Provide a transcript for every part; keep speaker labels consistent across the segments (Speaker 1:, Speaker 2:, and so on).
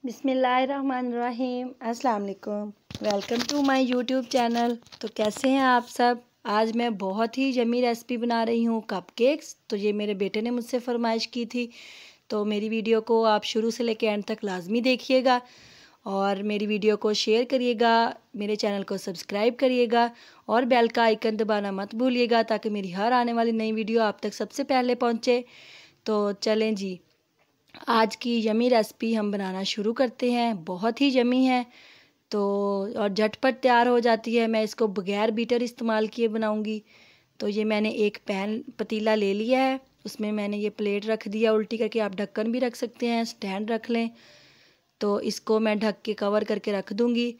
Speaker 1: बिस्मिल्लाहिर्रहमानिर्रहीम। अस्सलाम वालेकुम। Welcome to my YouTube channel. तो कैसे हैं आप सब। आज मैं बहुत ही यम्मी रेसिपी बना रही हूँ कपकेक्स। तो ये मेरे बेटे ने मुझसे फरमाइश की थी, तो मेरी वीडियो को आप शुरू से लेकर एंड तक लाजमी देखिएगा और मेरी वीडियो को शेयर करिएगा, मेरे चैनल को सब्सक्राइब करिएगा और बेल का आइकन दबाना मत भूलिएगा ताकि मेरी हर आने वाली नई वीडियो आप तक सबसे पहले पहुँचे। तो चलें जी, आज की यमी रेसिपी हम बनाना शुरू करते हैं। बहुत ही यमी है तो और झटपट तैयार हो जाती है। मैं इसको बगैर बीटर इस्तेमाल किए बनाऊंगी। तो ये मैंने एक पतीला ले लिया है, उसमें मैंने ये प्लेट रख दिया उल्टी करके। आप ढक्कन भी रख सकते हैं, स्टैंड रख लें। तो इसको मैं ढक के कवर करके रख दूँगी।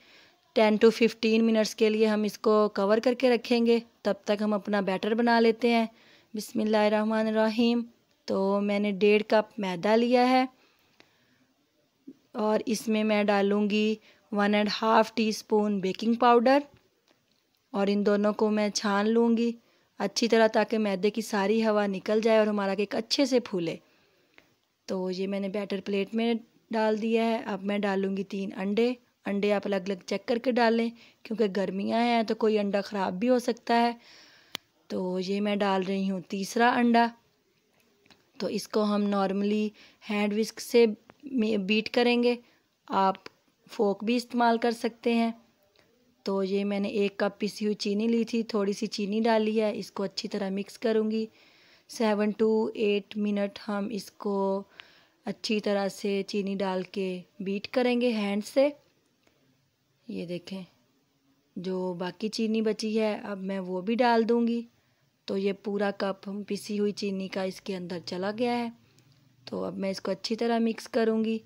Speaker 1: 10 to 15 मिनट्स के लिए हम इसको कवर करके रखेंगे। तब तक हम अपना बैटर बना लेते हैं। बिस्मिल्लाहिर्रहमानिर्रहीम। तो मैंने 1.5 कप मैदा लिया है और इसमें मैं डालूँगी 1.5 टीस्पून बेकिंग पाउडर और इन दोनों को मैं छान लूँगी अच्छी तरह ताकि मैदे की सारी हवा निकल जाए और हमारा केक अच्छे से फूले। तो ये मैंने बैटर प्लेट में डाल दिया है। अब मैं डालूँगी 3 अंडे आप अलग अलग चेक करके डालें क्योंकि गर्मियाँ हैं तो कोई अंडा ख़राब भी हो सकता है। तो ये मैं डाल रही हूँ तीसरा अंडा। तो इसको हम नॉर्मली हैंड विस्क से बीट करेंगे, आप फोक भी इस्तेमाल कर सकते हैं। तो ये मैंने 1 कप पिसी हुई चीनी ली थी, थोड़ी सी चीनी डाली है। इसको अच्छी तरह मिक्स करूँगी। 7 to 8 मिनट हम इसको अच्छी तरह से चीनी डाल के बीट करेंगे हैंड से। ये देखें, जो बाकी चीनी बची है अब मैं वो भी डाल दूँगी। तो ये पूरा कप हम पिसी हुई चीनी का इसके अंदर चला गया है। तो अब मैं इसको अच्छी तरह मिक्स करूँगी।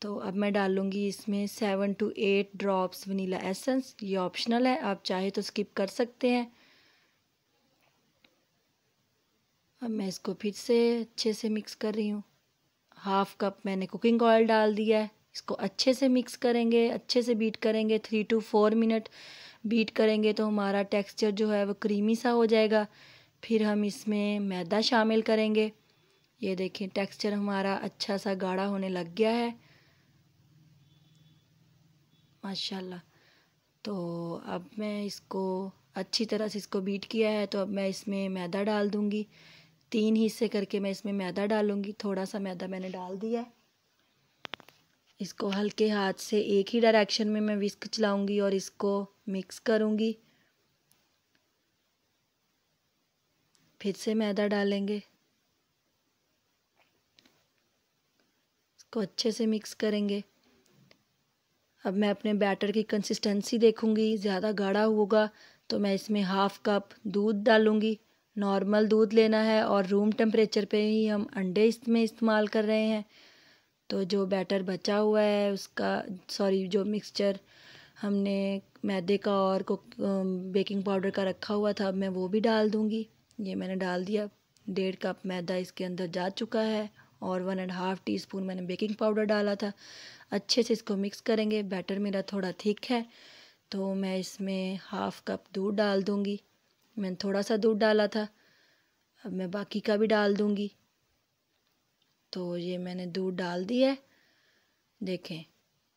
Speaker 1: तो अब मैं डालूँगी इसमें 7 to 8 ड्रॉप्स वनीला एसेंस। ये ऑप्शनल है, आप चाहे तो स्किप कर सकते हैं। अब मैं इसको फिर से अच्छे से मिक्स कर रही हूँ। 1/2 कप मैंने कुकिंग ऑयल डाल दिया है। इसको अच्छे से मिक्स करेंगे, अच्छे से बीट करेंगे। 3 to 4 मिनट बीट करेंगे तो हमारा टेक्सचर जो है वो क्रीमी सा हो जाएगा। फिर हम इसमें मैदा शामिल करेंगे। ये देखें, टेक्सचर हमारा अच्छा सा गाढ़ा होने लग गया है माशाल्लाह। तो अब मैं इसको अच्छी तरह से इसको बीट किया है। तो अब मैं इसमें मैदा डाल दूँगी। 3 हिस्से करके मैं इसमें मैदा डालूँगी। थोड़ा सा मैदा मैंने डाल दिया है। इसको हल्के हाथ से एक ही डायरेक्शन में मैं विस्क चलाऊँगी और इसको मिक्स करूँगी। फिर से मैदा डालेंगे, इसको अच्छे से मिक्स करेंगे। अब मैं अपने बैटर की कंसिस्टेंसी देखूँगी, ज़्यादा गाढ़ा होगा तो मैं इसमें 1/2 कप दूध डालूँगी। नॉर्मल दूध लेना है और रूम टेम्परेचर पे ही हम अंडे इसमें इस्तेमाल कर रहे हैं। तो जो बैटर बचा हुआ है जो मिक्सचर हमने मैदे का और बेकिंग पाउडर का रखा हुआ था, अब मैं वो भी डाल दूँगी। ये मैंने डाल दिया। 1.5 कप मैदा इसके अंदर जा चुका है और 1.5 टीस्पून मैंने बेकिंग पाउडर डाला था। अच्छे से इसको मिक्स करेंगे। बैटर मेरा थोड़ा थिक है तो मैं इसमें 1/2 कप दूध डाल दूँगी। मैंने थोड़ा सा दूध डाला था, अब मैं बाकी का भी डाल दूँगी। तो ये मैंने दूध डाल दिया है। देखें,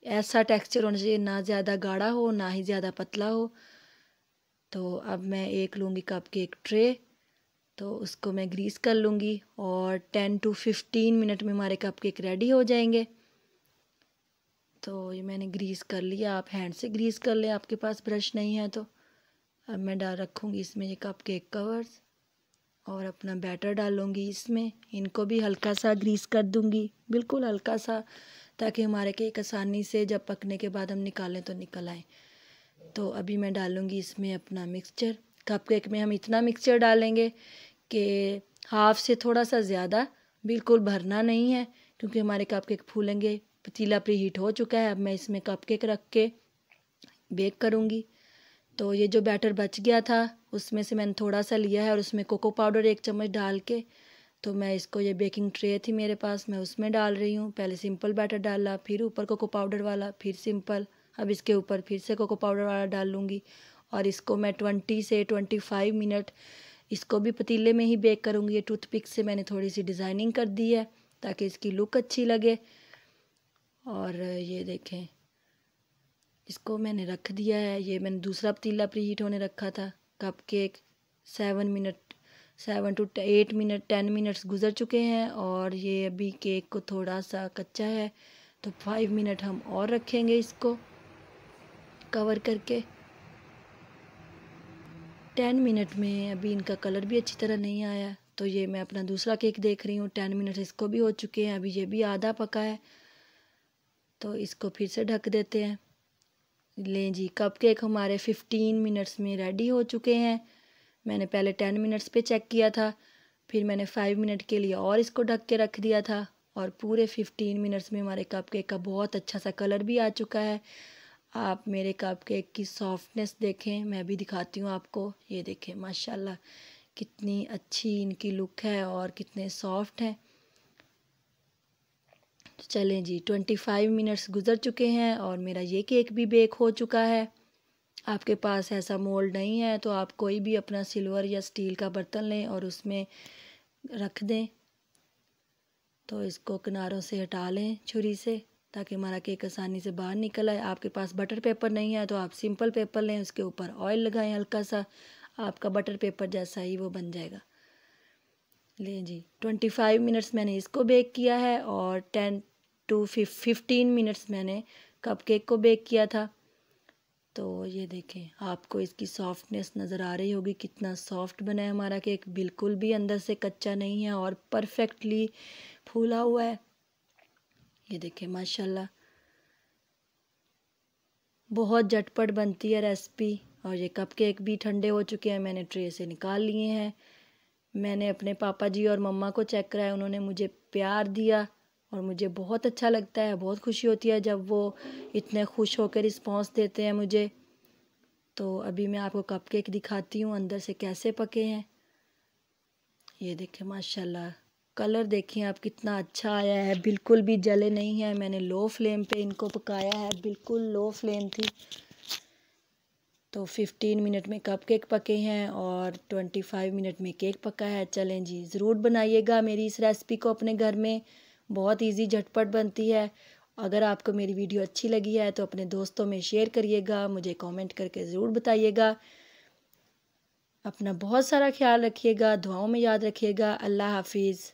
Speaker 1: ऐसा टेक्सचर होना चाहिए, ना ज़्यादा गाढ़ा हो ना ही ज़्यादा पतला हो। तो अब मैं एक लूँगी कप केक ट्रे, तो उसको मैं ग्रीस कर लूँगी और 10 to 15 मिनट में हमारे कप केक रेडी हो जाएंगे। तो ये मैंने ग्रीस कर लिया, आप हैंड से ग्रीस कर लें आपके पास ब्रश नहीं है तो। अब मैं रखूँगी इसमें ये कप केक कवर्स और अपना बैटर डालूँगी इसमें। इनको भी हल्का सा ग्रीस कर दूँगी, बिल्कुल हल्का सा, ताकि हमारे केक आसानी से जब पकने के बाद हम निकालें तो निकल आए। तो अभी मैं डालूँगी इसमें अपना मिक्सचर। कपकेक में हम इतना मिक्सचर डालेंगे कि हाफ से थोड़ा सा ज़्यादा, बिल्कुल भरना नहीं है क्योंकि हमारे कपकेक फूलेंगे। पतीला प्रीहीट हो चुका है। अब मैं इसमें कपकेक रख के बेक करूँगी। तो ये जो बैटर बच गया था उसमें से मैंने थोड़ा सा लिया है और उसमें कोको पाउडर 1 चम्मच डाल के, तो मैं इसको, ये बेकिंग ट्रे थी मेरे पास, मैं उसमें डाल रही हूँ। पहले सिंपल बैटर डाला, फिर ऊपर कोको पाउडर वाला, फिर सिंपल। अब इसके ऊपर फिर से कोको पाउडर वाला डाल लूँगी और इसको मैं 20 से 25 मिनट इसको भी पतीले में ही बेक करूँगी। ये टूथपिक से मैंने थोड़ी सी डिज़ाइनिंग कर दी है ताकि इसकी लुक अच्छी लगे। और ये देखें, इसको मैंने रख दिया है। ये मैंने दूसरा पतीला प्रीहीट होने रखा था। Cup cake 7 to 8 minute 10 minutes गुज़र चुके हैं और ये अभी केक को थोड़ा सा कच्चा है, तो 5 मिनट हम और रखेंगे इसको कवर करके। 10 मिनट में अभी इनका कलर भी अच्छी तरह नहीं आया, तो ये मैं अपना दूसरा केक देख रही हूँ। 10 मिनट इसको भी हो चुके हैं, अभी ये भी आधा पका है, तो इसको फिर से ढक देते हैं। लें जी, कप केक हमारे 15 मिनट्स में रेडी हो चुके हैं। मैंने पहले 10 मिनट्स पे चेक किया था, फिर मैंने 5 मिनट के लिए और इसको ढक के रख दिया था, और पूरे 15 मिनट्स में हमारे कप केक का बहुत अच्छा सा कलर भी आ चुका है। आप मेरे कप केक की सॉफ्टनेस देखें, मैं भी दिखाती हूँ आपको। ये देखें माशाल्लाह कितनी अच्छी इनकी लुक है और कितने सॉफ्ट हैं। चलें जी, 25 मिनट्स गुज़र चुके हैं और मेरा ये केक भी बेक हो चुका है। आपके पास ऐसा मोल्ड नहीं है तो आप कोई भी अपना सिल्वर या स्टील का बर्तन लें और उसमें रख दें। तो इसको किनारों से हटा लें छुरी से, ताकि हमारा केक आसानी से बाहर निकल आए। आपके पास बटर पेपर नहीं है तो आप सिंपल पेपर लें, उसके ऊपर ऑयल लगाएं हल्का सा, आपका बटर पेपर जैसा ही वो बन जाएगा। लें जी, 25 मिनट्स मैंने इसको बेक किया है और 10 to 15 मिनट्स मैंने कप केक को बेक किया था। तो ये देखें, आपको इसकी सॉफ्टनेस नज़र आ रही होगी, कितना सॉफ्ट बना है हमारा केक। बिल्कुल भी अंदर से कच्चा नहीं है और परफेक्टली फूला हुआ है। ये देखें माशाल्लाह, बहुत झटपट बनती है रेसिपी। और ये कप केक भी ठंडे हो चुके हैं, मैंने ट्रे से निकाल लिए हैं। मैंने अपने पापा जी और मम्मा को चेक कराया, उन्होंने मुझे प्यार दिया और मुझे बहुत अच्छा लगता है, बहुत खुशी होती है जब वो इतने खुश होकर रिस्पॉन्स देते हैं मुझे। तो अभी मैं आपको कप केक दिखाती हूँ अंदर से कैसे पके हैं। ये देखें माशाल्लाह, कलर देखें आप कितना अच्छा आया है, बिल्कुल भी जले नहीं है। मैंने लो फ्लेम पे इनको पकाया है, बिल्कुल लो फ्लेम थी। तो 15 मिनट में कप केक पके हैं और 25 मिनट में केक पका है। चलें जी, ज़रूर बनाइएगा मेरी इस रेसिपी को अपने घर में, बहुत इजी झटपट बनती है। अगर आपको मेरी वीडियो अच्छी लगी है तो अपने दोस्तों में शेयर करिएगा, मुझे कमेंट करके ज़रूर बताइएगा। अपना बहुत सारा ख्याल रखिएगा, दुआओं में याद रखिएगा। अल्लाह हाफिज़।